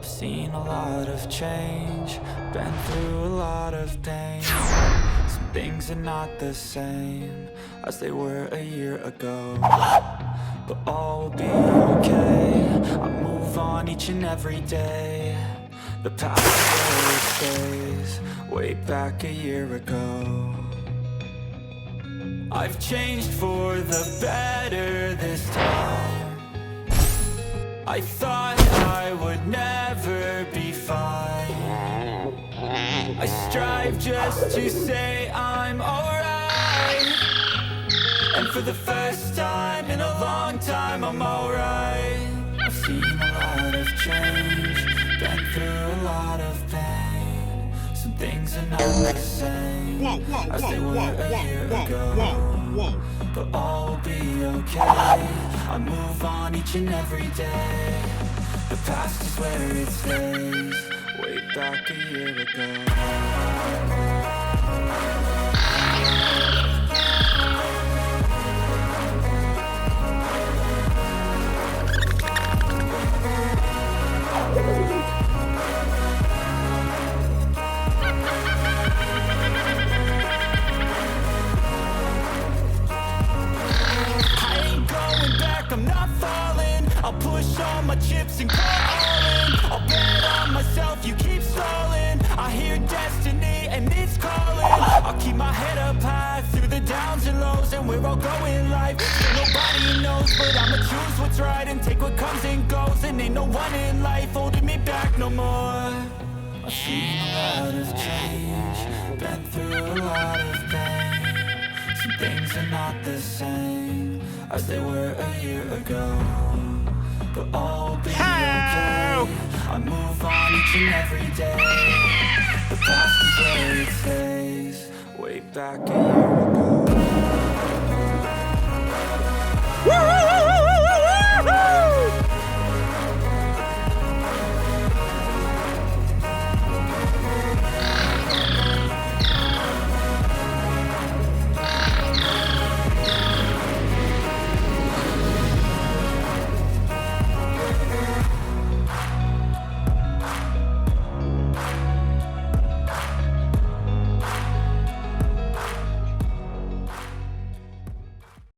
Seen a lot of change, been through a lot of pain. Some things are not the same as they were a year ago, but all will be okay. I move on each and every day. The past is where it stays, way back a year ago. I've changed for the better this time. I thought I would never be fine. I strive just to say I'm alright, and for the first time in a long time I'm alright. I've seen a lot of change, been through a lot of pain. Some things are not the same as they were a year ago, but all will be okay. I move on each and every day. The past is where it stays, way back a year ago. I'm not falling, I'll push all my chips and go all in. I'll bet on myself, you keep stalling. I hear destiny and it's calling. I'll keep my head up high through the downs and lows, and we're all going life. So nobody knows, but I'ma choose what's right and take what comes and goes. And ain't no one in life holding me back no more. I've seen a lot of change, been through a lot of pain. Some things are not the same as they were a year ago, but all will be okay. I move on each and every day. The past is where it stays, way back a year